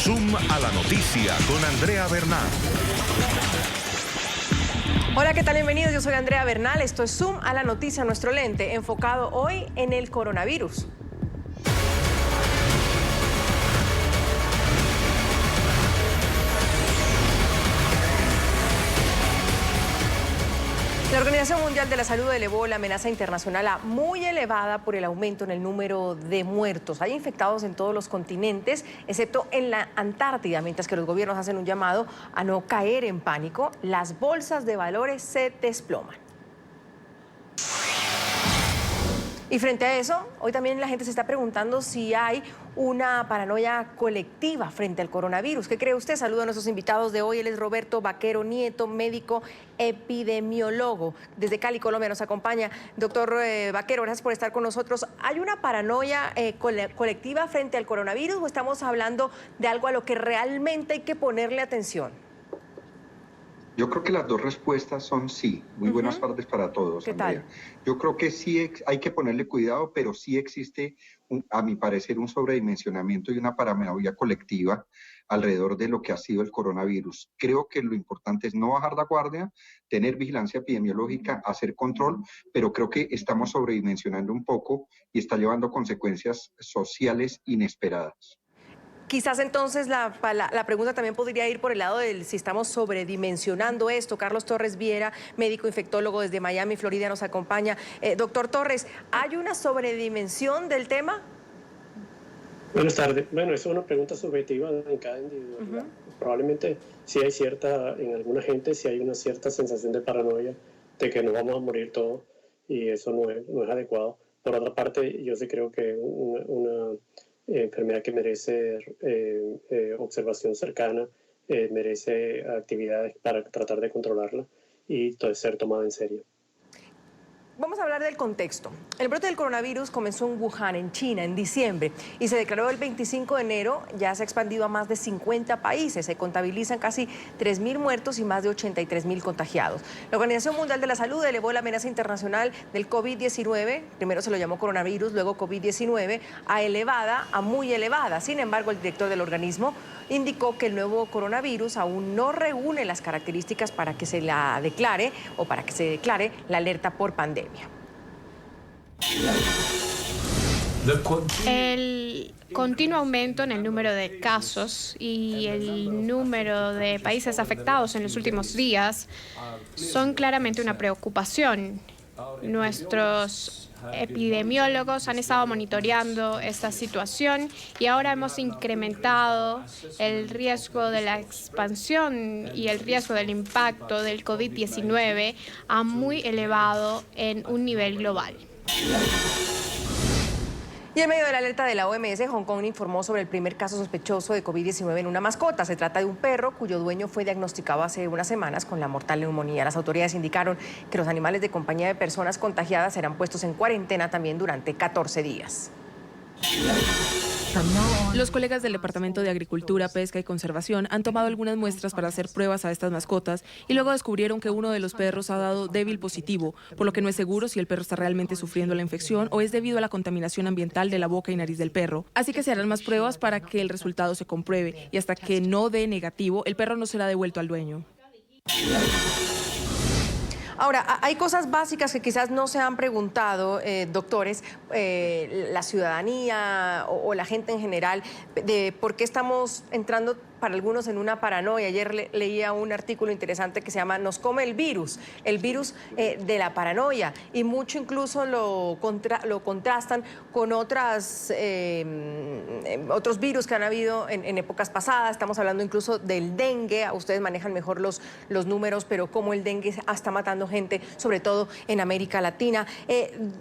Zoom a la noticia con Andrea Bernal. Hola, ¿qué tal? Bienvenidos. Yo soy Andrea Bernal. Esto es Zoom a la noticia, nuestro lente, enfocado hoy en el coronavirus. La Organización Mundial de la Salud elevó la amenaza internacional a muy elevada por el aumento en el número de muertos. Hay infectados en todos los continentes, excepto en la Antártida, mientras que los gobiernos hacen un llamado a no caer en pánico. Las bolsas de valores se desploman. Y frente a eso, hoy también la gente se está preguntando si hay una paranoia colectiva frente al coronavirus. ¿Qué cree usted? Saludo a nuestros invitados de hoy. Él es Roberto Vaquero Nieto, médico epidemiólogo. Desde Cali, Colombia, nos acompaña. Doctor Vaquero, gracias por estar con nosotros. ¿Hay una paranoia colectiva frente al coronavirus o estamos hablando de algo a lo que realmente hay que ponerle atención? Yo creo que las dos respuestas son sí. Muy buenas tardes para todos, Andrea. ¿Qué tal? Yo creo que sí hay que ponerle cuidado, pero sí existe, a mi parecer, un sobredimensionamiento y una paranoia colectiva alrededor de lo que ha sido el coronavirus. Creo que lo importante es no bajar la guardia, tener vigilancia epidemiológica, hacer control, pero creo que estamos sobredimensionando un poco y está llevando consecuencias sociales inesperadas. Quizás entonces la pregunta también podría ir por el lado del si estamos sobredimensionando esto. Carlos Torres Viera, médico infectólogo desde Miami, Florida, nos acompaña. Doctor Torres, ¿hay una sobredimensión del tema? Buenas tardes. Bueno, eso es una pregunta subjetiva en cada individuo. Probablemente sí hay en alguna gente sí hay una cierta sensación de paranoia de que nos vamos a morir todos y eso no es adecuado. Por otra parte, yo sí creo que una enfermedad que merece observación cercana, merece actividades para tratar de controlarla y ser tomada en serio. Vamos a hablar del contexto. El brote del coronavirus comenzó en Wuhan, en China, en diciembre y se declaró el 25 de enero. Ya se ha expandido a más de 50 países. Se contabilizan casi 3.000 muertos y más de 83.000 contagiados. La Organización Mundial de la Salud elevó la amenaza internacional del COVID-19, primero se lo llamó coronavirus, luego COVID-19, a muy elevada. Sin embargo, el director del organismo indicó que el nuevo coronavirus aún no reúne las características para que se la declare o para que se declare la alerta por pandemia. El continuo aumento en el número de casos y el número de países afectados en los últimos días son claramente una preocupación. Nuestros epidemiólogos han estado monitoreando esta situación y ahora hemos incrementado el riesgo de la expansión y el riesgo del impacto del COVID-19 a muy elevado en un nivel global. Y en medio de la alerta de la OMS, Hong Kong informó sobre el primer caso sospechoso de COVID-19 en una mascota. Se trata de un perro cuyo dueño fue diagnosticado hace unas semanas con la mortal neumonía. Las autoridades indicaron que los animales de compañía de personas contagiadas serán puestos en cuarentena también durante 14 días. Los colegas del Departamento de Agricultura, Pesca y Conservación han tomado algunas muestras para hacer pruebas a estas mascotas y luego descubrieron que uno de los perros ha dado débil positivo, por lo que no es seguro si el perro está realmente sufriendo la infección o es debido a la contaminación ambiental de la boca y nariz del perro. Así que se harán más pruebas para que el resultado se compruebe y hasta que no dé negativo, el perro no será devuelto al dueño. Ahora, hay cosas básicas que quizás no se han preguntado, doctores, la ciudadanía o la gente en general, de por qué estamos entrando para algunos en una paranoia. Ayer leía un artículo interesante que se llama Nos come el virus de la paranoia, y mucho incluso lo contrastan con otros virus que han habido en épocas pasadas. Estamos hablando incluso del dengue. Ustedes manejan mejor los números, pero cómo el dengue está matando gente, sobre todo en América Latina.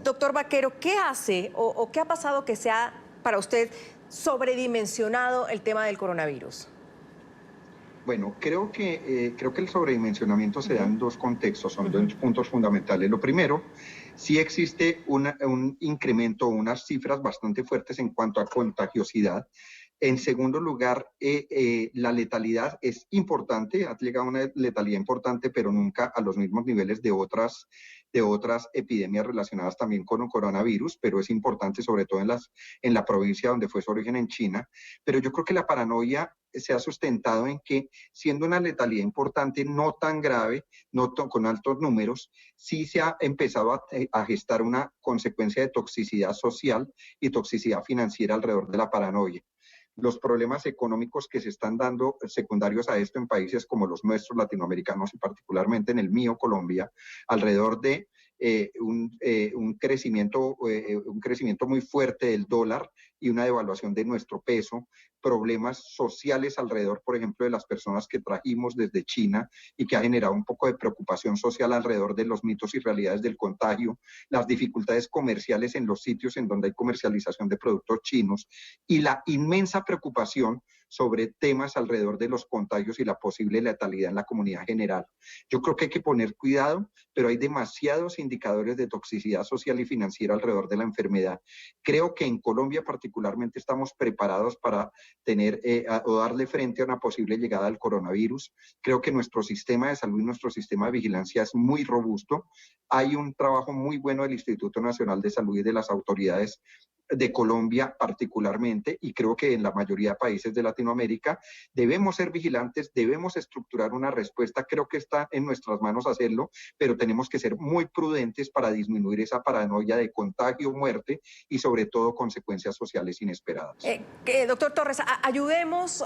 Doctor Vaquero, ¿qué hace o qué ha pasado que sea para usted sobredimensionado el tema del coronavirus? Bueno, creo que el sobredimensionamiento se da en dos contextos, son dos puntos fundamentales. Lo primero, sí existe un incremento, unas cifras bastante fuertes en cuanto a contagiosidad. En segundo lugar, la letalidad es importante, ha llegado a una letalidad importante, pero nunca a los mismos niveles de otras de otras epidemias relacionadas también con un coronavirus, pero es importante sobre todo en la provincia donde fue su origen en China. Pero yo creo que la paranoia se ha sustentado en que, siendo una letalidad importante, no tan grave, con altos números, sí se ha empezado a gestar una consecuencia de toxicidad social y toxicidad financiera alrededor de la paranoia. Los problemas económicos que se están dando secundarios a esto en países como los nuestros latinoamericanos y particularmente en el mío, Colombia, alrededor de un crecimiento muy fuerte del dólar y una devaluación de nuestro peso, problemas sociales alrededor, por ejemplo, de las personas que trajimos desde China y que ha generado un poco de preocupación social alrededor de los mitos y realidades del contagio, las dificultades comerciales en los sitios en donde hay comercialización de productos chinos y la inmensa preocupación sobre temas alrededor de los contagios y la posible letalidad en la comunidad general. Yo creo que hay que poner cuidado, pero hay demasiados indicadores de toxicidad social y financiera alrededor de la enfermedad. Creo que en Colombia particularmente estamos preparados para tener o darle frente a una posible llegada del coronavirus. Creo que nuestro sistema de salud y nuestro sistema de vigilancia es muy robusto. Hay un trabajo muy bueno del Instituto Nacional de Salud y de las autoridades de Colombia particularmente, y creo que en la mayoría de países de Latinoamérica debemos ser vigilantes, debemos estructurar una respuesta. Creo que está en nuestras manos hacerlo, pero tenemos que ser muy prudentes para disminuir esa paranoia de contagio, muerte y sobre todo consecuencias sociales inesperadas. Doctor Torres, ayudemos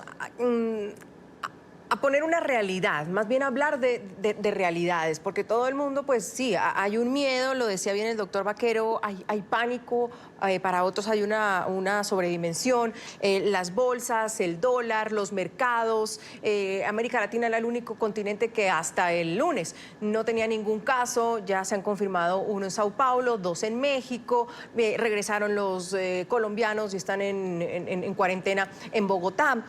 a poner una realidad, más bien hablar de realidades, porque todo el mundo, pues sí, hay un miedo, lo decía bien el doctor Vaquero, hay pánico, para otros hay una sobredimensión, las bolsas, el dólar, los mercados. América Latina era el único continente que hasta el lunes no tenía ningún caso, ya se han confirmado 1 en Sao Paulo, 2 en México, regresaron los colombianos y están en cuarentena en Bogotá.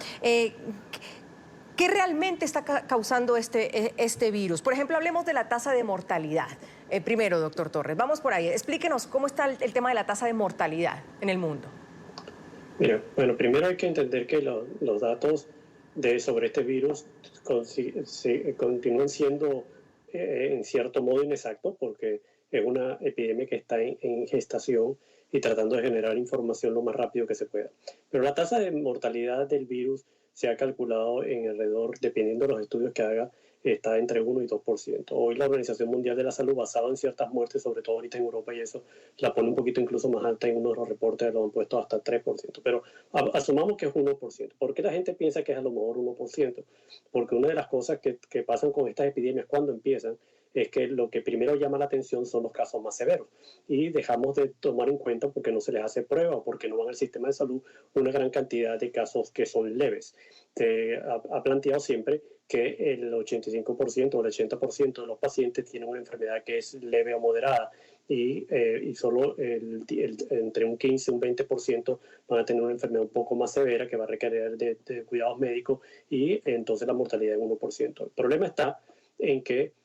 ¿Qué realmente está causando este virus? Por ejemplo, hablemos de la tasa de mortalidad. Primero, doctor Torres, vamos por ahí. Explíquenos cómo está el tema de la tasa de mortalidad en el mundo. Mira, bueno, primero hay que entender que los datos sobre este virus continúan siendo en cierto modo inexactos, porque es una epidemia que está en gestación y tratando de generar información lo más rápido que se pueda. Pero la tasa de mortalidad del virus se ha calculado en alrededor, dependiendo de los estudios que haga, está entre 1 y 2%. Hoy la Organización Mundial de la Salud, basada en ciertas muertes, sobre todo ahorita en Europa y eso, la pone un poquito incluso más alta. En uno de los reportes lo han puesto hasta 3%. Pero asumamos que es 1%. ¿Por qué la gente piensa que es a lo mejor 1%? Porque una de las cosas que pasan con estas epidemias cuando empiezan es que lo que primero llama la atención son los casos más severos y dejamos de tomar en cuenta porque no se les hace prueba o porque no van al sistema de salud una gran cantidad de casos que son leves. Se ha planteado siempre que el 85% o el 80% de los pacientes tienen una enfermedad que es leve o moderada y solo entre un 15 y un 20% van a tener una enfermedad un poco más severa que va a requerir de cuidados médicos y entonces la mortalidad es 1%. El problema está en que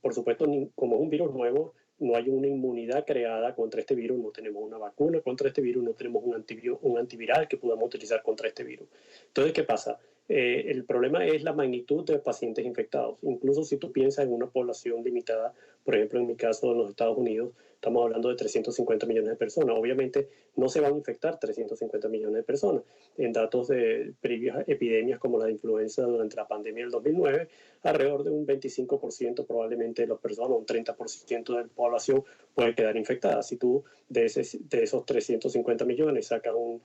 por supuesto, como es un virus nuevo, no hay una inmunidad creada contra este virus, no tenemos una vacuna contra este virus, no tenemos un antiviral que podamos utilizar contra este virus. Entonces, ¿qué pasa? El problema es la magnitud de pacientes infectados. Incluso si tú piensas en una población limitada, por ejemplo, en mi caso en los Estados Unidos, estamos hablando de 350 millones de personas. Obviamente no se van a infectar 350 millones de personas. En datos de previas epidemias como la de influenza durante la pandemia del 2009, alrededor de un 25% probablemente de las personas, un 30% de la población puede quedar infectada. Si tú de esos 350 millones sacas un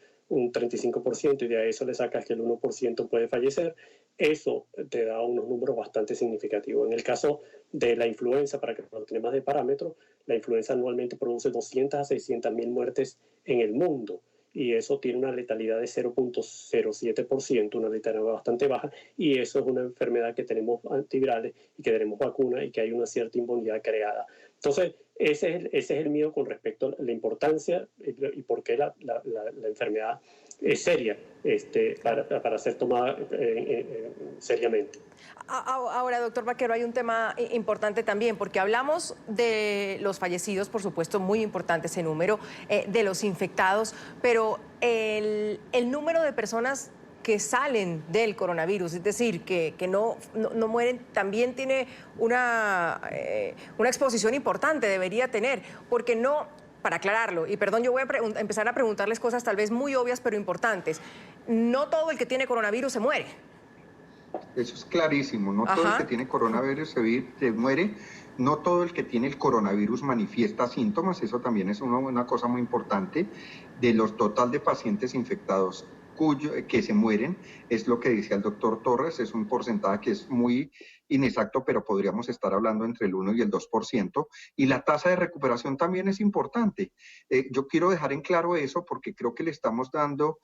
35% y de a eso le sacas que el 1% puede fallecer, eso te da unos números bastante significativos. En el caso de la influenza, para que lo tengas de parámetro, la influenza anualmente produce 200 a 600 mil muertes en el mundo y eso tiene una letalidad de 0.07%, una letalidad bastante baja, y eso es una enfermedad que tenemos antivirales y que tenemos vacunas y que hay una cierta inmunidad creada. Entonces, ese es el miedo con respecto a la importancia y por qué la enfermedad es seria para ser tomada seriamente. Ahora, doctor Vaquero, hay un tema importante también, porque hablamos de los fallecidos, por supuesto, muy importante ese número, de los infectados, pero el número de personas que salen del coronavirus, es decir, que no mueren, también tiene una exposición importante, debería tener, porque no, para aclararlo, y perdón, yo voy a empezar a preguntarles cosas tal vez muy obvias pero importantes, no todo el que tiene coronavirus se muere. Eso es clarísimo, no todo el que tiene coronavirus se muere, no todo el que tiene el coronavirus manifiesta síntomas, eso también es una cosa muy importante. De los total de pacientes infectados que se mueren, es lo que decía el doctor Torres, es un porcentaje que es muy inexacto, pero podríamos estar hablando entre el 1 y el 2%, y la tasa de recuperación también es importante. Yo quiero dejar en claro eso porque creo que le estamos dando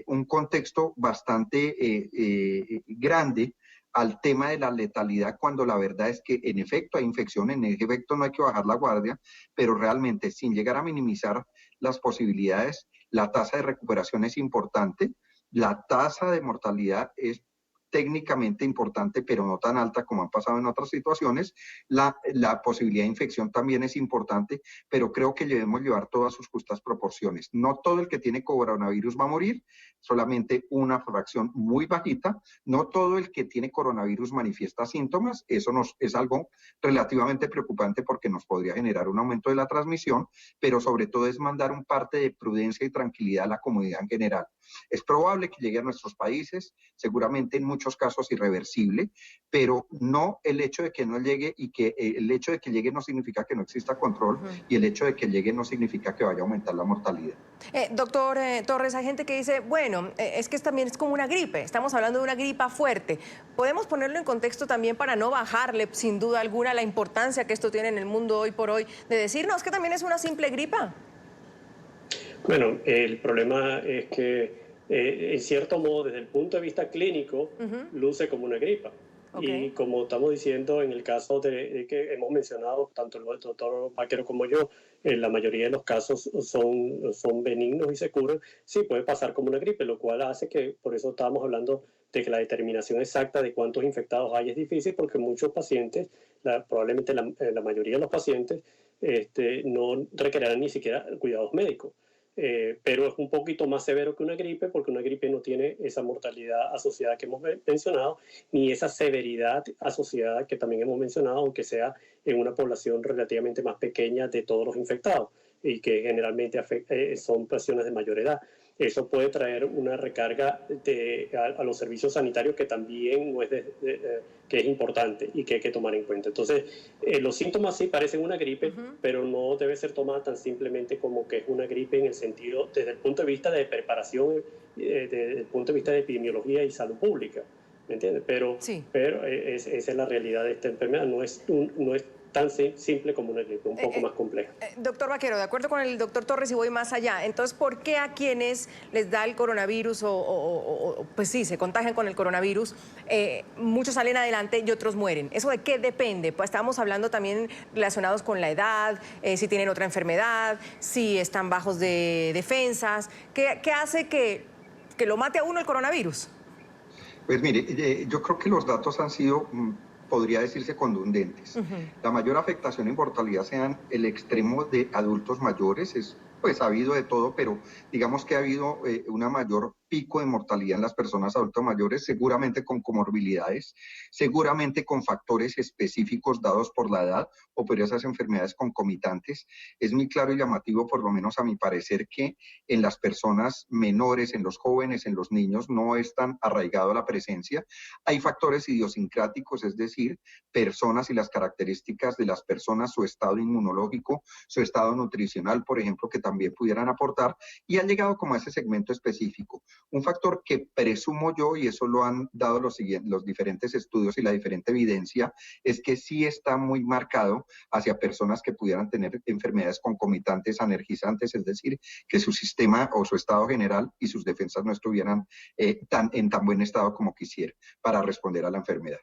un contexto bastante grande al tema de la letalidad, cuando la verdad es que en efecto hay infección, en efecto no hay que bajar la guardia, pero realmente sin llegar a minimizar las posibilidades, la tasa de recuperación es importante, la tasa de mortalidad es técnicamente importante, pero no tan alta como han pasado en otras situaciones. La posibilidad de infección también es importante, pero creo que debemos llevar todas sus justas proporciones. No todo el que tiene coronavirus va a morir, solamente una fracción muy bajita. No todo el que tiene coronavirus manifiesta síntomas. Eso es algo relativamente preocupante porque nos podría generar un aumento de la transmisión, pero sobre todo es mandar un parte de prudencia y tranquilidad a la comunidad en general. Es probable que llegue a nuestros países, seguramente en muchos casos irreversible, pero no el hecho de que no llegue y que el hecho de que llegue no significa que no exista control y el hecho de que llegue no significa que vaya a aumentar la mortalidad. Doctor Torres, hay gente que dice, bueno, es que también es como una gripe, estamos hablando de una gripa fuerte. ¿Podemos ponerlo en contexto también para no bajarle, sin duda alguna, la importancia que esto tiene en el mundo hoy por hoy, de decir, no, es que también es una simple gripa? Bueno, el problema es que, en cierto modo, desde el punto de vista clínico, luce como una gripa. Y como estamos diciendo, en el caso de que hemos mencionado, tanto el doctor Vaquero como yo, la mayoría de los casos son benignos y se curan. Sí, puede pasar como una gripe, lo cual hace que, por eso estábamos hablando de que la determinación exacta de cuántos infectados hay es difícil, porque muchos pacientes, probablemente la mayoría de los pacientes, no requerirán ni siquiera cuidados médicos. Pero es un poquito más severo que una gripe, porque una gripe no tiene esa mortalidad asociada que hemos mencionado, ni esa severidad asociada que también hemos mencionado, aunque sea en una población relativamente más pequeña de todos los infectados, y que generalmente son personas de mayor edad. Eso puede traer una recarga a los servicios sanitarios que también no es que es importante y que hay que tomar en cuenta. Entonces, los síntomas sí parecen una gripe, pero no debe ser tomada tan simplemente como que es una gripe en el sentido, desde el punto de vista de preparación, desde el punto de vista de epidemiología y salud pública, ¿me entiendes? Pero esa es la realidad de esta enfermedad, no es tan simple como una gripe, un poco más compleja. Doctor Vaquero, de acuerdo con el doctor Torres y voy más allá, entonces, ¿por qué a quienes les da el coronavirus pues sí, se contagian con el coronavirus, muchos salen adelante y otros mueren? ¿Eso de qué depende? Pues estábamos hablando también relacionados con la edad, si tienen otra enfermedad, si están bajos de defensas. ¿Qué hace que lo mate a uno el coronavirus? Pues mire, yo creo que los datos han sido, podría decirse, contundentes. La mayor afectación y mortalidad sean el extremo de adultos mayores, pues ha habido de todo, pero digamos que ha habido una mayor pico de mortalidad en las personas adultas mayores, seguramente con comorbilidades, seguramente con factores específicos dados por la edad o por esas enfermedades concomitantes. Es muy claro y llamativo, por lo menos a mi parecer, que en las personas menores, en los jóvenes, en los niños, no es tan arraigado la presencia. Hay factores idiosincráticos, es decir, personas y las características de las personas, su estado inmunológico, su estado nutricional, por ejemplo, que también pudieran aportar, y han llegado como a ese segmento específico. Un factor que presumo yo, y eso lo han dado los diferentes estudios y la diferente evidencia, es que sí está muy marcado hacia personas que pudieran tener enfermedades concomitantes, anergizantes, es decir, que su sistema o su estado general y sus defensas no estuvieran en tan buen estado como quisiera para responder a la enfermedad.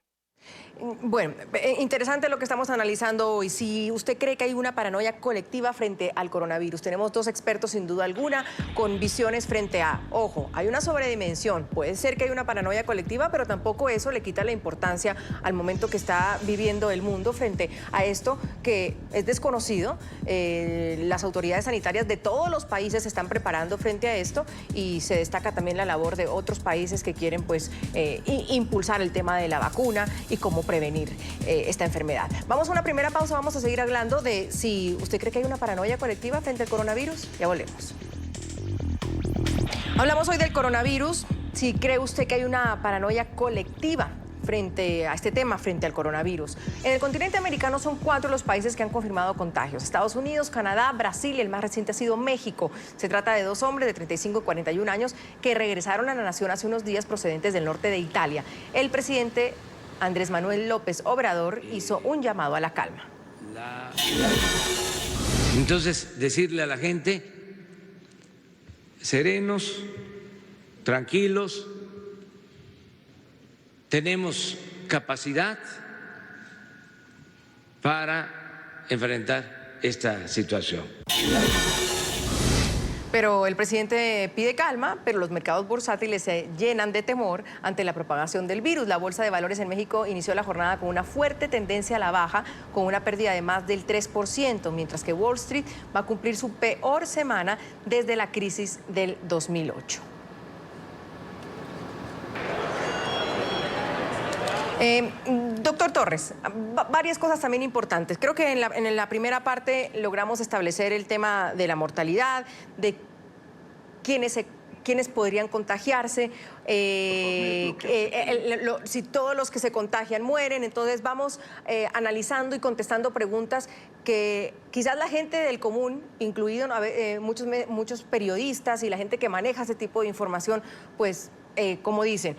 Bueno, interesante lo que estamos analizando hoy. Si usted cree que hay una paranoia colectiva frente al coronavirus, tenemos dos expertos sin duda alguna con visiones frente a, ojo, hay una sobredimensión. Puede ser que hay una paranoia colectiva, pero tampoco eso le quita la importancia al momento que está viviendo el mundo frente a esto que es desconocido. Las autoridades sanitarias de todos los países se están preparando frente a esto y se destaca también la labor de otros países que quieren pues impulsar el tema de la vacuna y cómo prevenir esta enfermedad. Vamos a una primera pausa, vamos a seguir hablando de si usted cree que hay una paranoia colectiva frente al coronavirus. Ya volvemos. Hablamos hoy del coronavirus. Si cree usted que hay una paranoia colectiva frente a este tema, frente al coronavirus. En el continente americano son 4 los países que han confirmado contagios: Estados Unidos, Canadá, Brasil y el más reciente ha sido México. Se trata de 2 hombres de 35 y 41 años que regresaron a la nación hace unos días procedentes del norte de Italia. El presidente Andrés Manuel López Obrador hizo un llamado a la calma. Entonces, decirle a la gente, serenos, tranquilos, tenemos capacidad para enfrentar esta situación. Pero el presidente pide calma, pero los mercados bursátiles se llenan de temor ante la propagación del virus. La Bolsa de Valores en México inició la jornada con una fuerte tendencia a la baja, con una pérdida de más del 3%, mientras que Wall Street va a cumplir su peor semana desde la crisis del 2008. Doctor Torres, varias cosas también importantes. Creo que en la primera parte logramos establecer el tema de la mortalidad, de quiénes podrían contagiarse, si todos los que se contagian mueren. Entonces vamos analizando y contestando preguntas que quizás la gente del común, incluido muchos periodistas y la gente que maneja ese tipo de información, pues como dicen,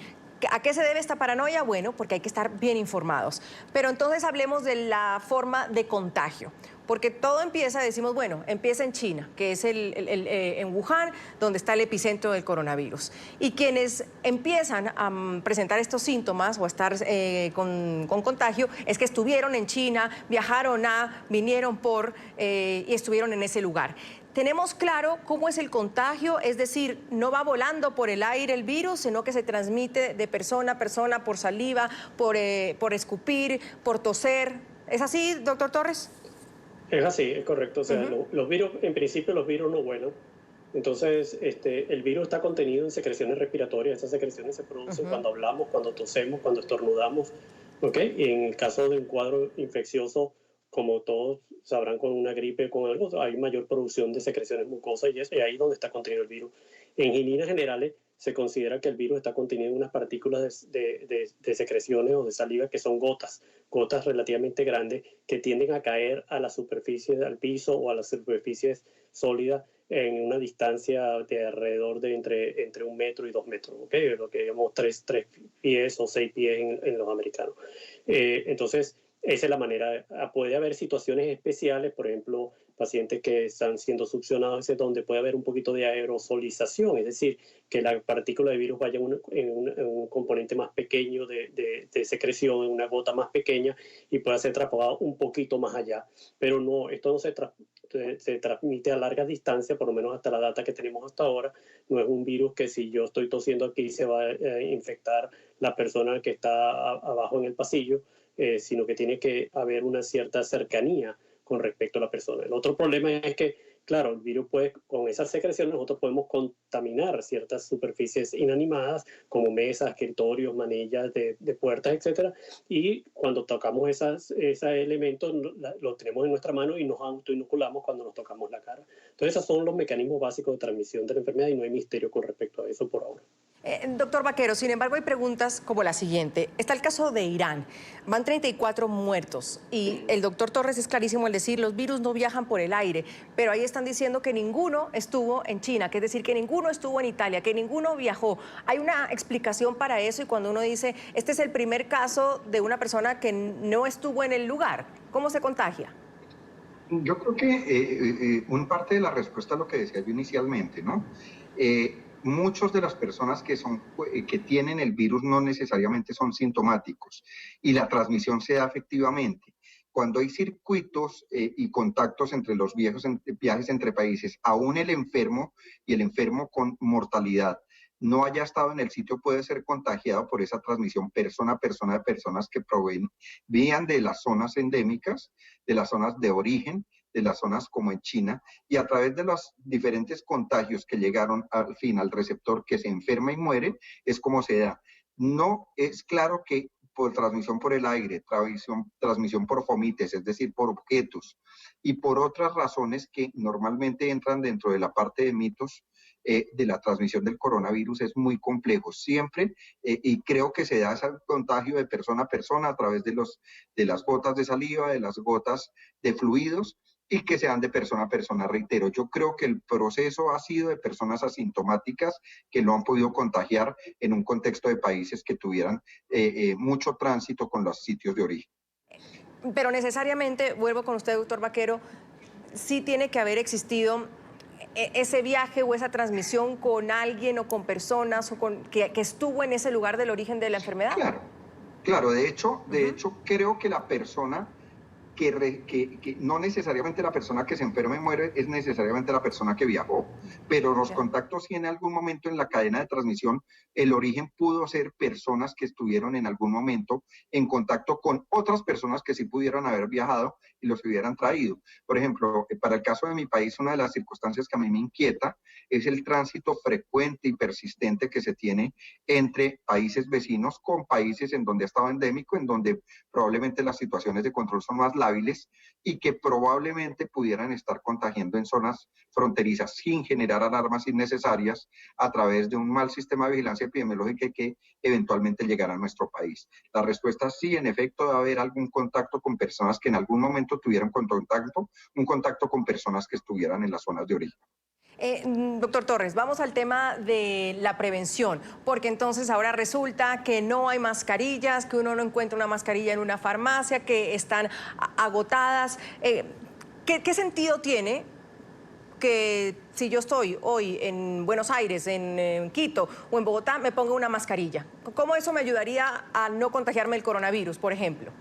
¿a qué se debe esta paranoia? Bueno, porque hay que estar bien informados. Pero entonces hablemos de la forma de contagio. Porque todo empieza, decimos, bueno, empieza en China, que es en Wuhan, donde está el epicentro del coronavirus. Y quienes empiezan a presentar estos síntomas o a estar con contagio es que estuvieron en China, vinieron y estuvieron en ese lugar. ¿Tenemos claro cómo es el contagio? Es decir, no va volando por el aire el virus, sino que se transmite de persona a persona por saliva, por escupir, por toser. ¿Es así, doctor Torres? Es así, es correcto. O sea, los virus, en principio los virus no vuelan. Entonces, el virus está contenido en secreciones respiratorias. Esas secreciones se producen cuando hablamos, cuando tosemos, cuando estornudamos. ¿Okay? Y en el caso de un cuadro infeccioso, como todos sabrán, con una gripe, con algo, hay mayor producción de secreciones mucosas y eso, y ahí es donde está contenido el virus. En líneas generales, se considera que el virus está contenido en unas partículas de secreciones o de saliva que son gotas relativamente grandes que tienden a caer a la superficie, al piso o a las superficies sólidas en una distancia de alrededor de entre 1 metro y 2 metros, ¿okay? Lo que llamamos 3 pies o 6 pies en los americanos. Entonces, esa es la manera. Puede haber situaciones especiales, por ejemplo, pacientes que están siendo succionados, donde puede haber un poquito de aerosolización, es decir, que la partícula de virus vaya en un componente más pequeño de secreción, en una gota más pequeña, y pueda ser transportado un poquito más allá. Pero no, esto no se transmite a larga distancia, por lo menos hasta la data que tenemos hasta ahora. No es un virus que si yo estoy tosiendo aquí se va a infectar la persona que está abajo en el pasillo, sino que tiene que haber una cierta cercanía con respecto a la persona. El otro problema es que, claro, el virus puede, con esas secreciones nosotros podemos contaminar ciertas superficies inanimadas como mesas, escritorios, manillas de puertas, etcétera, y cuando tocamos esos elementos los tenemos en nuestra mano y nos autoinoculamos cuando nos tocamos la cara. Entonces esos son los mecanismos básicos de transmisión de la enfermedad y no hay misterio con respecto a eso por ahora. Doctor Vaquero, sin embargo, hay preguntas como la siguiente. Está el caso de Irán. Van 34 muertos y el doctor Torres es clarísimo al decir los virus no viajan por el aire, pero ahí están diciendo que ninguno estuvo en China, que es decir, que ninguno estuvo en Italia, que ninguno viajó. Hay una explicación para eso y cuando uno dice, este es el primer caso de una persona que no estuvo en el lugar, ¿cómo se contagia? Yo creo que una parte de la respuesta a lo que decía yo inicialmente, ¿no? muchas de las personas que tienen el virus no necesariamente son sintomáticos y la transmisión se da efectivamente. Cuando hay circuitos y contactos entre los viajes entre países, aún el enfermo y el enfermo con mortalidad no haya estado en el sitio puede ser contagiado por esa transmisión persona a persona de personas que provenían de las zonas endémicas, de las zonas de origen, de las zonas como en China, y a través de los diferentes contagios que llegaron al fin al receptor que se enferma y muere, es como se da. No es claro que por transmisión por el aire, transmisión por fomites, es decir, por objetos, y por otras razones que normalmente entran dentro de la parte de mitos de la transmisión del coronavirus, es muy complejo. Siempre, y creo que se da ese contagio de persona a persona a través de las gotas de saliva, de las gotas de fluidos, y que sean de persona a persona. Reitero, yo creo que el proceso ha sido de personas asintomáticas que lo han podido contagiar en un contexto de países que tuvieran mucho tránsito con los sitios de origen. Pero necesariamente, vuelvo con usted, doctor Vaquero, sí tiene que haber existido ese viaje o esa transmisión con alguien o con personas o que estuvo en ese lugar del origen de la enfermedad. Claro, de hecho creo que la persona que no necesariamente la persona que se enferma y muere es necesariamente la persona que viajó, pero los contactos sí en algún momento en la cadena de transmisión, el origen pudo ser personas que estuvieron en algún momento en contacto con otras personas que sí pudieron haber viajado y los hubieran traído. Por ejemplo, para el caso de mi país, una de las circunstancias que a mí me inquieta es el tránsito frecuente y persistente que se tiene entre países vecinos con países en donde ha estado endémico, en donde probablemente las situaciones de control son más lábiles y que probablemente pudieran estar contagiando en zonas fronterizas sin generar alarmas innecesarias a través de un mal sistema de vigilancia epidemiológica que eventualmente llegará a nuestro país. La respuesta es sí, en efecto, debe haber algún contacto con personas que en algún momento tuvieran un contacto con personas que estuvieran en las zonas de origen. Doctor Torres, vamos al tema de la prevención, porque entonces ahora resulta que no hay mascarillas, que uno no encuentra una mascarilla en una farmacia, que están agotadas. ¿Qué sentido tiene que si yo estoy hoy en Buenos Aires, en Quito o en Bogotá, me ponga una mascarilla? ¿Cómo eso me ayudaría a no contagiarme el coronavirus, por ejemplo?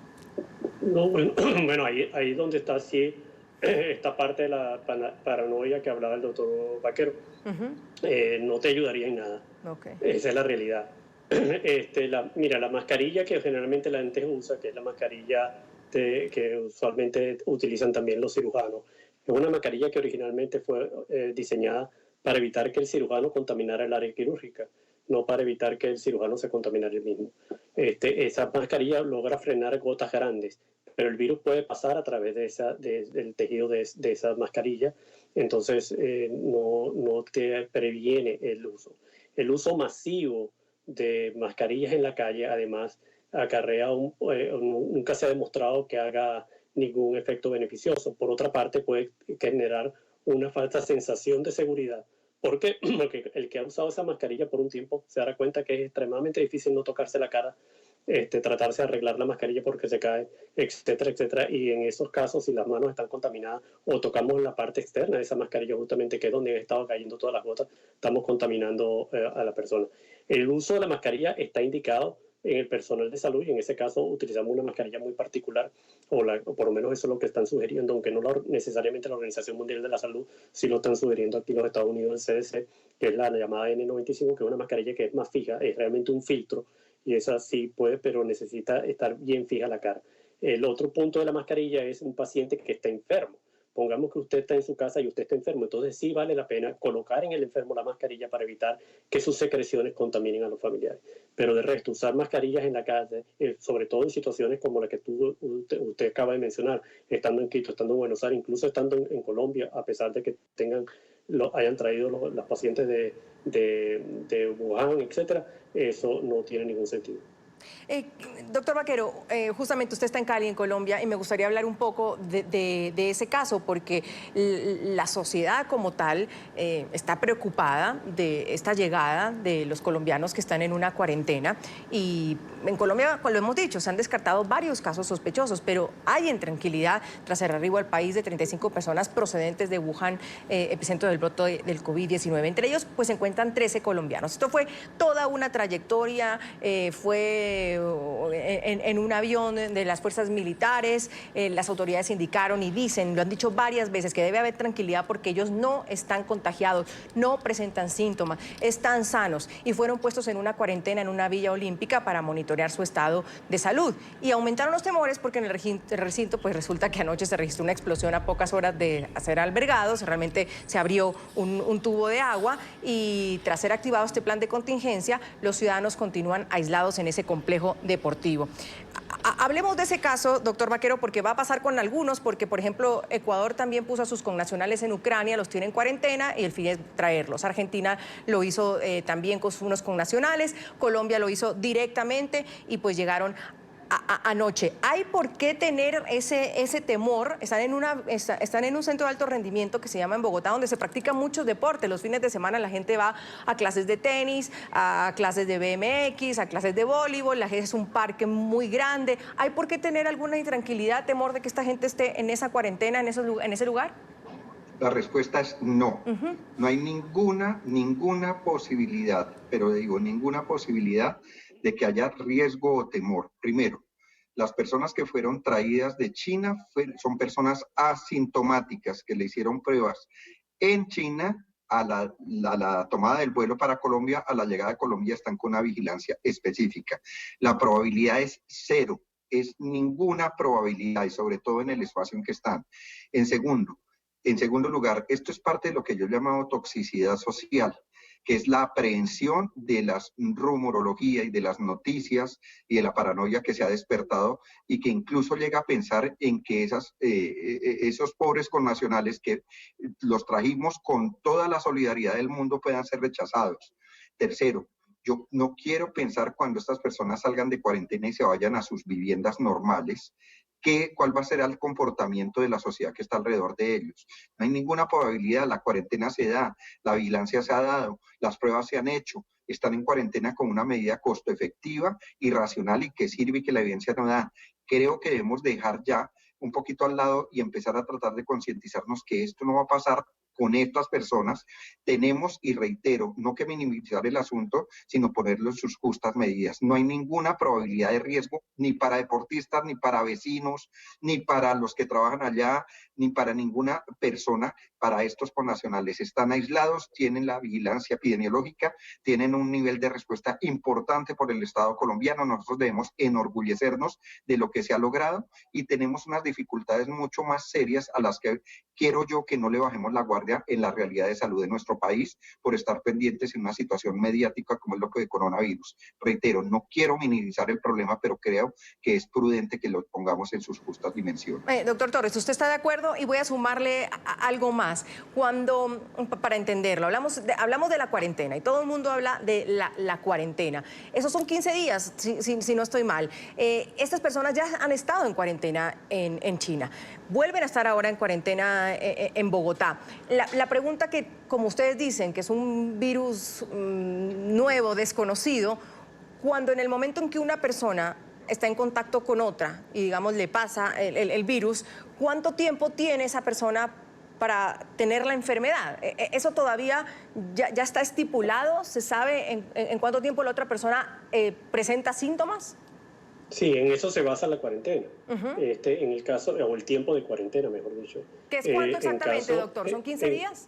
No, bueno, ahí donde está sí esta parte de la paranoia que hablaba el doctor Vaquero. No te ayudaría en nada. Okay. Esa es la realidad. Mira, la mascarilla que generalmente la gente usa, que es la mascarilla que usualmente utilizan también los cirujanos, es una mascarilla que originalmente fue diseñada para evitar que el cirujano contaminara el área quirúrgica, no para evitar que el cirujano se contaminara el mismo. Esa mascarilla logra frenar gotas grandes, pero el virus puede pasar a través del tejido de esa mascarilla, entonces no te previene el uso. El uso masivo de mascarillas en la calle, además, acarrea nunca se ha demostrado que haga ningún efecto beneficioso. Por otra parte, puede generar una falsa sensación de seguridad. ¿Por qué? Porque el que ha usado esa mascarilla por un tiempo se dará cuenta que es extremadamente difícil no tocarse la cara, tratarse de arreglar la mascarilla porque se cae, etcétera, etcétera. Y en esos casos, si las manos están contaminadas o tocamos la parte externa de esa mascarilla, justamente que es donde han estado cayendo todas las gotas, estamos contaminando a la persona. El uso de la mascarilla está indicado en el personal de salud y en ese caso utilizamos una mascarilla muy particular o por lo menos eso es lo que están sugiriendo, aunque no necesariamente la Organización Mundial de la Salud, sí lo están sugiriendo aquí en los Estados Unidos, el CDC, que es la llamada N95, que es una mascarilla que es más fija, es realmente un filtro y esa sí puede, pero necesita estar bien fija la cara. El otro punto de la mascarilla es un paciente que está enfermo. Pongamos que usted está en su casa y usted está enfermo, entonces sí vale la pena colocar en el enfermo la mascarilla para evitar que sus secreciones contaminen a los familiares. Pero de resto, usar mascarillas en la calle, sobre todo en situaciones como la que usted acaba de mencionar, estando en Quito, estando en Buenos Aires, incluso estando en Colombia, a pesar de que hayan traído los pacientes de Wuhan, etcétera, eso no tiene ningún sentido. Doctor Vaquero, justamente usted está en Cali, en Colombia, y me gustaría hablar un poco de ese caso, porque la sociedad como tal está preocupada de esta llegada de los colombianos que están en una cuarentena. Y en Colombia, como lo hemos dicho, se han descartado varios casos sospechosos, pero hay intranquilidad tras el arribo al país de 35 personas procedentes de Wuhan, epicentro del brote del COVID-19. Entre ellos, pues se encuentran 13 colombianos. Esto fue toda una trayectoria, fue en un avión de las fuerzas militares. Las autoridades indicaron y dicen, lo han dicho varias veces, que debe haber tranquilidad porque ellos no están contagiados, no presentan síntomas, están sanos y fueron puestos en una cuarentena en una villa olímpica para monitorear su estado de salud. Y aumentaron los temores porque en el recinto pues resulta que anoche se registró una explosión a pocas horas de ser albergados. Realmente se abrió un tubo de agua y tras ser activado este plan de contingencia, los ciudadanos continúan aislados en ese complejo deportivo. Hablemos de ese caso, doctor Vaquero, porque va a pasar con algunos, porque por ejemplo Ecuador también puso a sus connacionales en Ucrania, los tiene en cuarentena y el fin es traerlos. Argentina lo hizo también con unos connacionales, Colombia lo hizo directamente y pues llegaron anoche. ¿Hay por qué tener ese temor? Están en un centro de alto rendimiento que se llama en Bogotá, donde se practican muchos deportes. Los fines de semana la gente va a clases de tenis, a clases de BMX, a clases de voleibol. La gente es un parque muy grande. ¿Hay por qué tener alguna intranquilidad, temor de que esta gente esté en esa cuarentena, en ese lugar? La respuesta es no. No hay ninguna posibilidad, pero digo ninguna posibilidad de que haya riesgo o temor. Primero, las personas que fueron traídas de China son personas asintomáticas que le hicieron pruebas en China a la tomada del vuelo para Colombia, a la llegada a Colombia están con una vigilancia específica. La probabilidad es cero, es ninguna probabilidad y sobre todo en el espacio en que están. En segundo lugar, esto es parte de lo que yo he llamado toxicidad social, que es la aprehensión de la rumorología y de las noticias y de la paranoia que se ha despertado y que incluso llega a pensar en que esos pobres connacionales que los trajimos con toda la solidaridad del mundo puedan ser rechazados. Tercero, yo no quiero pensar cuando estas personas salgan de cuarentena y se vayan a sus viviendas normales, cuál va a ser el comportamiento de la sociedad que está alrededor de ellos. No hay ninguna probabilidad, la cuarentena se da, la vigilancia se ha dado, las pruebas se han hecho, están en cuarentena con una medida costo efectiva y racional y que sirve y que la evidencia no da. Creo que debemos dejar ya un poquito al lado y empezar a tratar de concientizarnos que esto no va a pasar con estas personas. Tenemos, y reitero, no que minimizar el asunto, sino ponerlo en sus justas medidas. No hay ninguna probabilidad de riesgo, ni para deportistas, ni para vecinos, ni para los que trabajan allá, ni para ninguna persona, para estos connacionales. Están aislados, tienen la vigilancia epidemiológica, tienen un nivel de respuesta importante por el Estado colombiano. Nosotros debemos enorgullecernos de lo que se ha logrado y tenemos unas dificultades mucho más serias a las que quiero yo que no le bajemos la guardia en la realidad de salud de nuestro país por estar pendientes en una situación mediática como es lo que de coronavirus. Reitero, no quiero minimizar el problema, pero creo que es prudente que lo pongamos en sus justas dimensiones. Doctor Torres, ¿usted está de acuerdo? Y voy a sumarle algo más. Para entenderlo, hablamos de la cuarentena y todo el mundo habla de la cuarentena. Esos son 15 días, si no estoy mal. Estas personas ya han estado en cuarentena en China. Vuelven a estar ahora en cuarentena en Bogotá. La pregunta que, como ustedes dicen, que es un virus nuevo, desconocido, cuando en el momento en que una persona está en contacto con otra y, digamos, le pasa el virus, ¿cuánto tiempo tiene esa persona para tener la enfermedad? ¿Eso todavía ya está estipulado? ¿Se sabe en cuánto tiempo la otra persona presenta síntomas? Sí, en eso se basa la cuarentena. En el caso, o el tiempo de cuarentena, mejor dicho. ¿Qué es cuánto exactamente, doctor? ¿Son 15 días?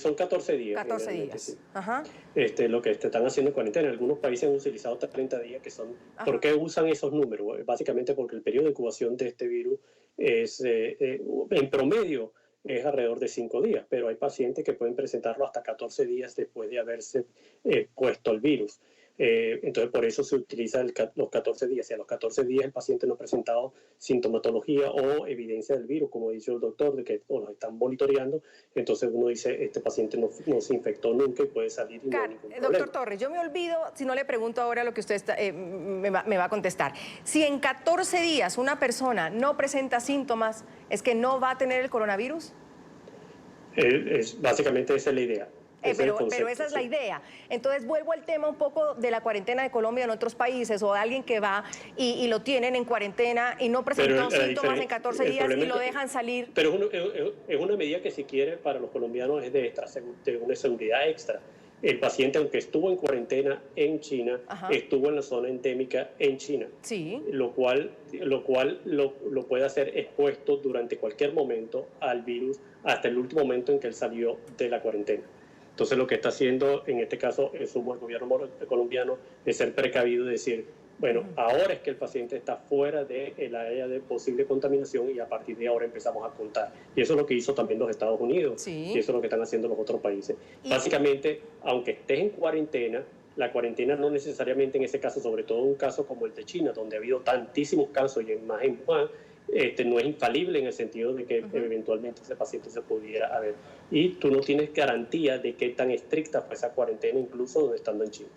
Son 14 días. 14 días. Sí. Ajá. Lo que están haciendo en cuarentena. Algunos países han utilizado hasta 30 días, que son... ¿Por qué usan esos números? Básicamente porque el periodo de incubación de este virus es, en promedio, es alrededor de 5 días, pero hay pacientes que pueden presentarlo hasta 14 días después de haberse puesto el virus. Entonces, por eso se utiliza los 14 días. Si a los 14 días el paciente no ha presentado sintomatología o evidencia del virus, como dice el doctor, de que los están monitoreando, entonces uno dice, este paciente no se infectó nunca y puede salir y no hay ningún problema. Doctor Torres, yo me olvido si no le pregunto ahora lo que usted me va a contestar. Si en 14 días una persona no presenta síntomas, ¿es que no va a tener el coronavirus? Básicamente esa es la idea. Pero esa es la idea. Entonces vuelvo al tema un poco de la cuarentena de Colombia en otros países, o de alguien que va y lo tienen en cuarentena y no presentó síntomas en 14 días y lo dejan salir. Pero es una medida que, si quiere, para los colombianos es de una seguridad extra. El paciente, aunque estuvo en cuarentena en China, estuvo en la zona endémica en China, sí, lo cual lo puede hacer expuesto durante cualquier momento al virus hasta el último momento en que él salió de la cuarentena. Entonces, lo que está haciendo en este caso el gobierno colombiano es ser precavido y decir, bueno, ahora es que el paciente está fuera del área de posible contaminación y a partir de ahora empezamos a contar. Y eso es lo que hizo también los Estados Unidos, sí, y eso es lo que están haciendo los otros países. Básicamente, aunque estés en cuarentena, la cuarentena no necesariamente en ese caso, sobre todo en un caso como el de China, donde ha habido tantísimos casos y más en Wuhan, no es infalible en el sentido de que eventualmente ese paciente se pudiera haber. Y tú no tienes garantía de qué tan estricta fue esa cuarentena, incluso estando en China.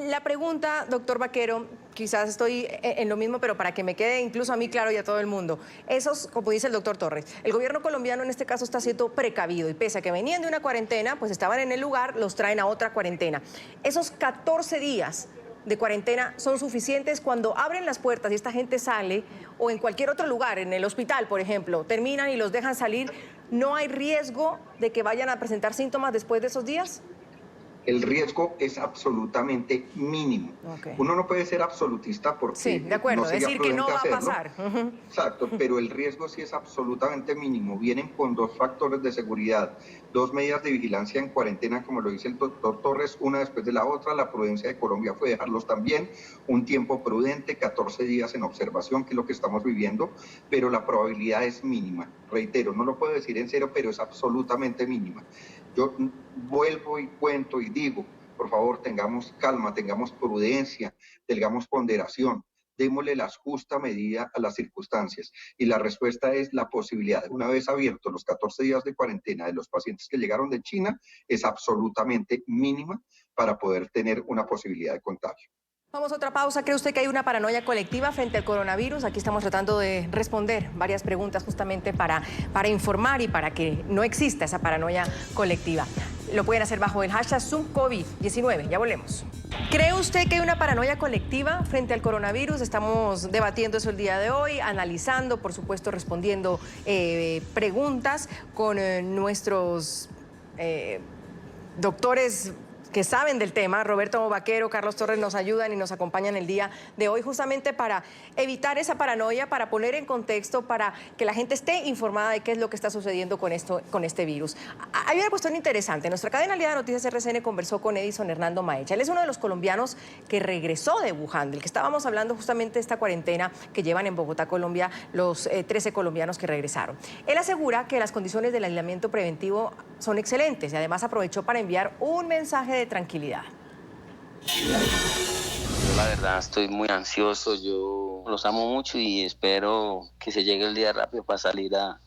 La pregunta, doctor Vaquero, quizás estoy en lo mismo, pero para que me quede incluso a mí claro y a todo el mundo. Esos, como dice el doctor Torres, el gobierno colombiano en este caso está siendo precavido y pese a que venían de una cuarentena, pues estaban en el lugar, los traen a otra cuarentena. Esos 14 días de cuarentena son suficientes cuando abren las puertas y esta gente sale, o en cualquier otro lugar, en el hospital, por ejemplo, terminan y los dejan salir. ¿No hay riesgo de que vayan a presentar síntomas después de esos días? El riesgo es absolutamente mínimo. Okay. Uno no puede ser absolutista porque sí, de acuerdo, no sería decir que no va a pasar. Exacto, pero el riesgo sí es absolutamente mínimo. Vienen con 2 factores de seguridad, 2 medidas de vigilancia en cuarentena, como lo dice el doctor Torres, una después de la otra. La prudencia de Colombia fue dejarlos también un tiempo prudente, 14 días en observación, que es lo que estamos viviendo, pero la probabilidad es mínima. Reitero, no lo puedo decir en serio, pero es absolutamente mínima. Yo vuelvo y cuento y digo, por favor, tengamos calma, tengamos prudencia, tengamos ponderación, démosle la justa medida a las circunstancias. Y la respuesta es la posibilidad. Una vez abiertos los 14 días de cuarentena de los pacientes que llegaron de China, es absolutamente mínima para poder tener una posibilidad de contagio. Vamos a otra pausa. ¿Cree usted que hay una paranoia colectiva frente al coronavirus? Aquí estamos tratando de responder varias preguntas justamente para informar y para que no exista esa paranoia colectiva. Lo pueden hacer bajo el hashtag ZoomCovid19. Ya volvemos. ¿Cree usted que hay una paranoia colectiva frente al coronavirus? Estamos debatiendo eso el día de hoy, analizando, por supuesto, respondiendo preguntas con nuestros doctores que saben del tema. Roberto Vaquero, Carlos Torres nos ayudan y nos acompañan el día de hoy justamente para evitar esa paranoia, para poner en contexto, para que la gente esté informada de qué es lo que está sucediendo con este virus. Hay una cuestión interesante. Nuestra cadena aliada de Noticias RCN conversó con Edison Hernando Maecha. Él es uno de los colombianos que regresó de Wuhan, del que estábamos hablando justamente de esta cuarentena que llevan en Bogotá, Colombia, los 13 colombianos que regresaron. Él asegura que las condiciones del aislamiento preventivo son excelentes y además aprovechó para enviar un mensaje de tranquilidad. La verdad estoy muy ansioso, yo los amo mucho y espero que se llegue el día rápido para salir a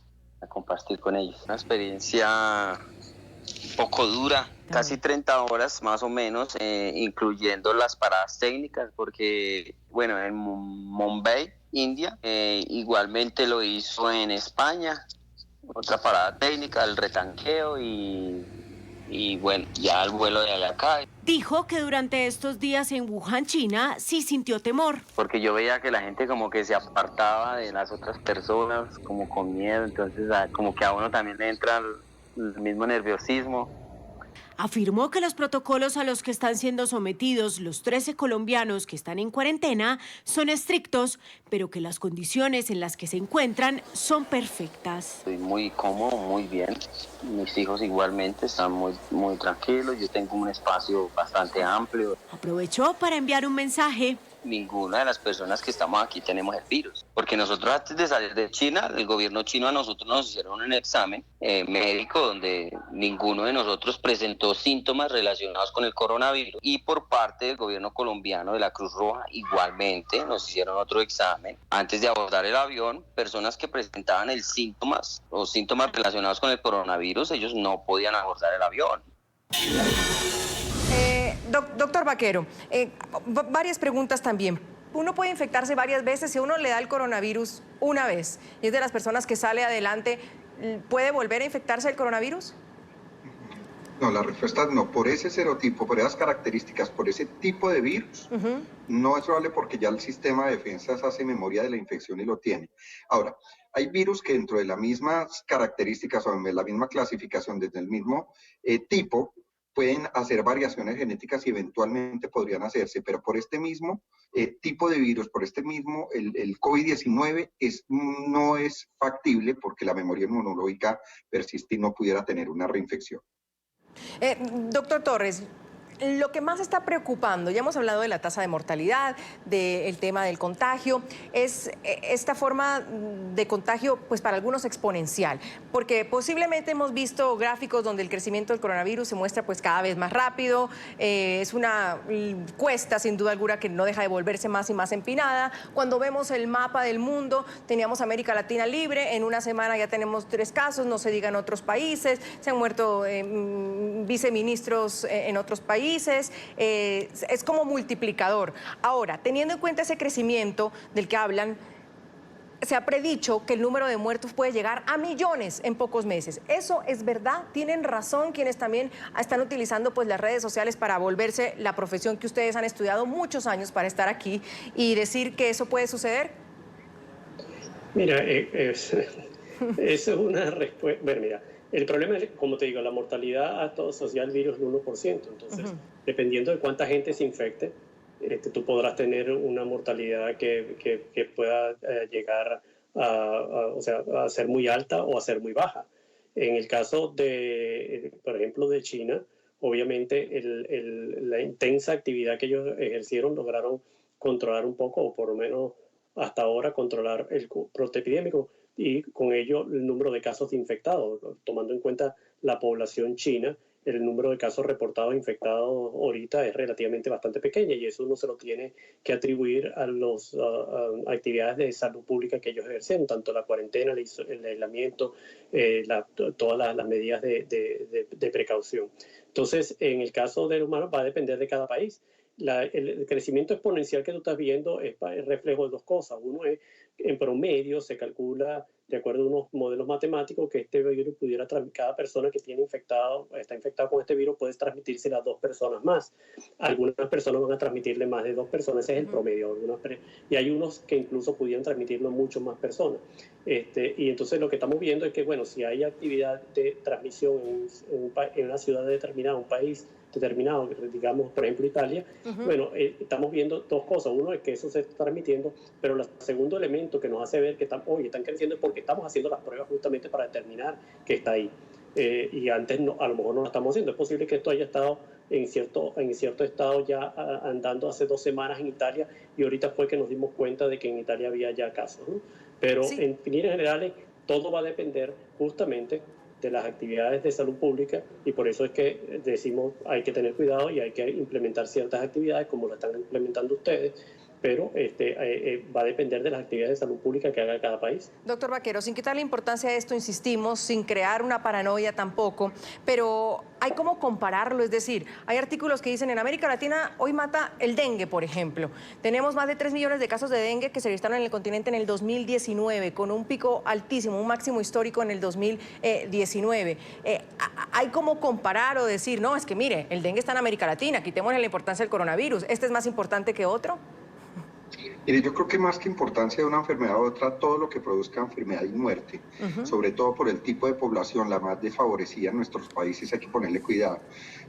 compartir con ellos. Una experiencia un poco dura, casi 30 horas más o menos, incluyendo las paradas técnicas, porque bueno, en Mumbai, India, igualmente lo hizo en España, otra parada técnica, el retanqueo y bueno, ya el vuelo de allá acá. Dijo que durante estos días en Wuhan, China, sí sintió temor. Porque yo veía que la gente como que se apartaba de las otras personas, como con miedo, entonces como que a uno también le entra el mismo nerviosismo. Afirmó que los protocolos a los que están siendo sometidos los 13 colombianos que están en cuarentena son estrictos, pero que las condiciones en las que se encuentran son perfectas. Estoy muy cómodo, muy bien. Mis hijos igualmente están muy tranquilos. Yo tengo un espacio bastante amplio. Aprovechó para enviar un mensaje. ninguna de las personas que estamos aquí tenemos el virus. Porque nosotros antes de salir de China, el gobierno chino a nosotros nos hicieron un examen médico donde ninguno de nosotros presentó síntomas relacionados con el coronavirus. Y por parte del gobierno colombiano de la Cruz Roja igualmente nos hicieron otro examen. Antes de abordar el avión, personas que presentaban síntomas relacionados con el coronavirus, ellos no podían abordar el avión. Doctor Vaquero, varias preguntas también. Uno puede infectarse varias veces. Si uno le da el coronavirus una vez y es de las personas que sale adelante, ¿puede volver a infectarse del coronavirus? No, la respuesta es no. Por ese serotipo, por esas características, por ese tipo de virus, no es probable porque ya el sistema de defensas hace memoria de la infección y lo tiene. Ahora, hay virus que dentro de las mismas características o de la misma clasificación, desde el mismo tipo, pueden hacer variaciones genéticas y eventualmente podrían hacerse, pero por este mismo tipo de virus, por este mismo, el COVID-19 no es factible porque la memoria inmunológica persiste y no pudiera tener una reinfección. Doctor Torres, lo que más está preocupando, ya hemos hablado de la tasa de mortalidad, del tema del contagio, es esta forma de contagio, pues para algunos exponencial, porque posiblemente hemos visto gráficos donde el crecimiento del coronavirus se muestra pues cada vez más rápido, es una cuesta sin duda alguna que no deja de volverse más y más empinada. Cuando vemos el mapa del mundo, teníamos América Latina libre, en una semana ya tenemos 3 casos, no se diga en otros países, se han muerto viceministros en otros países. Es como multiplicador. Ahora, teniendo en cuenta ese crecimiento del que hablan, se ha predicho que el número de muertos puede llegar a millones en pocos meses. ¿Eso es verdad? ¿Tienen razón quienes también están utilizando pues las redes sociales para volverse la profesión que ustedes han estudiado muchos años para estar aquí y decir que eso puede suceder? Mira, eso es una respuesta. Bueno, mira. El problema es, como te digo, la mortalidad asociada al virus es el 1%. Entonces, dependiendo de cuánta gente se infecte, tú podrás tener una mortalidad que pueda llegar a ser muy alta o a ser muy baja. En el caso por ejemplo, de China, obviamente la intensa actividad que ellos ejercieron lograron controlar un poco, o por lo menos hasta ahora controlar el brote epidémico, y con ello el número de casos infectados. Tomando en cuenta la población china, el número de casos reportados infectados ahorita es relativamente bastante pequeño, y eso uno se lo tiene que atribuir a las actividades de salud pública que ellos ejercen, tanto la cuarentena, el aislamiento, todas las medidas de precaución. Entonces, en el caso del humano va a depender de cada país. El crecimiento exponencial que tú estás viendo es reflejo de 2 cosas. Uno es, en promedio, se calcula, de acuerdo a unos modelos matemáticos, que este virus cada persona que está infectada con este virus puede transmitirse a 2 personas más. Algunas personas van a transmitirle más de 2 personas, ese es el promedio. Y hay unos que incluso pudieran transmitirlo a muchas más personas. Y entonces lo que estamos viendo es que, bueno, si hay actividad de transmisión en una ciudad determinada, un país determinado, digamos, por ejemplo, Italia, bueno, estamos viendo 2 cosas. Uno es que eso se está transmitiendo, pero el segundo elemento que nos hace ver que están creciendo es porque estamos haciendo las pruebas justamente para determinar que está ahí. Y antes a lo mejor no lo estamos haciendo. Es posible que esto haya estado en cierto estado ya andando hace 2 semanas en Italia, y ahorita fue que nos dimos cuenta de que en Italia había ya casos, ¿no? Pero sí, en líneas generales todo va a depender justamente de las actividades de salud pública, y por eso es que decimos hay que tener cuidado y hay que implementar ciertas actividades como lo están implementando ustedes, pero va a depender de las actividades de salud pública que haga cada país. Doctor Vaquero, sin quitar la importancia de esto, insistimos, sin crear una paranoia tampoco, pero hay cómo compararlo, es decir, hay artículos que dicen en América Latina hoy mata el dengue, por ejemplo. Tenemos más de 3 millones de casos de dengue que se registraron en el continente en el 2019, con un pico altísimo, un máximo histórico en el 2019. Hay cómo comparar o decir, no, es que mire, el dengue está en América Latina, quitémosle la importancia del coronavirus, ¿este es más importante que otro? Mire, yo creo que más que importancia de una enfermedad u otra, todo lo que produzca enfermedad y muerte, sobre todo por el tipo de población, la más desfavorecida en nuestros países, hay que ponerle cuidado.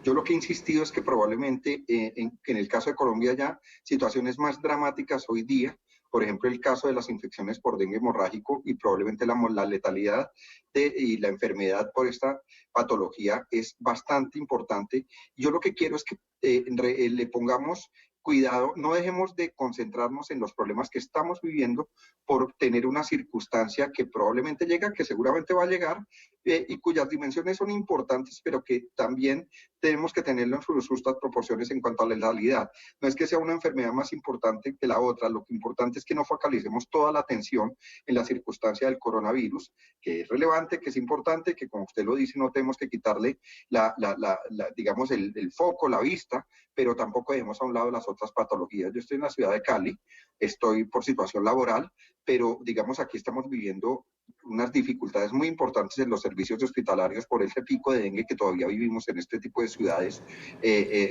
Yo lo que he insistido es que probablemente en el caso de Colombia ya situaciones más dramáticas hoy día, por ejemplo el caso de las infecciones por dengue hemorrágico, y probablemente la letalidad y la enfermedad por esta patología es bastante importante. Yo lo que quiero es que le pongamos cuidado, no dejemos de concentrarnos en los problemas que estamos viviendo por tener una circunstancia que probablemente llega, que seguramente va a llegar, y cuyas dimensiones son importantes, pero que también tenemos que tenerlo en sus justas proporciones en cuanto a la letalidad. No es que sea una enfermedad más importante que la otra, lo que importante es que no focalicemos toda la atención en la circunstancia del coronavirus, que es relevante, que es importante, que como usted lo dice, no tenemos que quitarle digamos, el foco, la vista, pero tampoco dejemos a un lado las otras patologías. Yo estoy en la ciudad de Cali, estoy por situación laboral, pero digamos aquí estamos viviendo unas dificultades muy importantes en los servicios hospitalarios por ese pico de dengue que todavía vivimos en este tipo de ciudades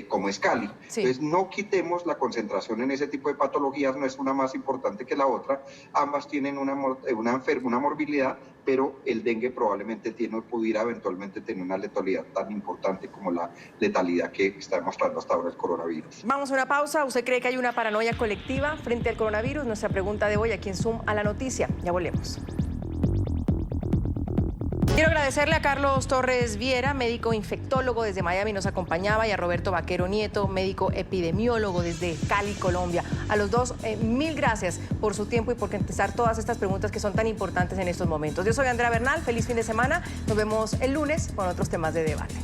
como es Cali. Sí. Entonces no quitemos la concentración en ese tipo de patologías, no es una más importante que la otra, ambas tienen una morbilidad, pero el dengue probablemente pudiera eventualmente tener una letalidad tan importante como la letalidad que está demostrando hasta ahora el coronavirus. Vamos a una pausa. ¿Usted cree que hay una paranoia colectiva frente al coronavirus? Nuestra pregunta de hoy aquí en Zoom a la noticia. Ya volvemos. Quiero agradecerle a Carlos Torres Viera, médico infectólogo desde Miami, nos acompañaba, y a Roberto Vaquero Nieto, médico epidemiólogo desde Cali, Colombia. A los dos, mil gracias por su tiempo y por contestar todas estas preguntas que son tan importantes en estos momentos. Yo soy Andrea Bernal, feliz fin de semana. Nos vemos el lunes con otros temas de debate.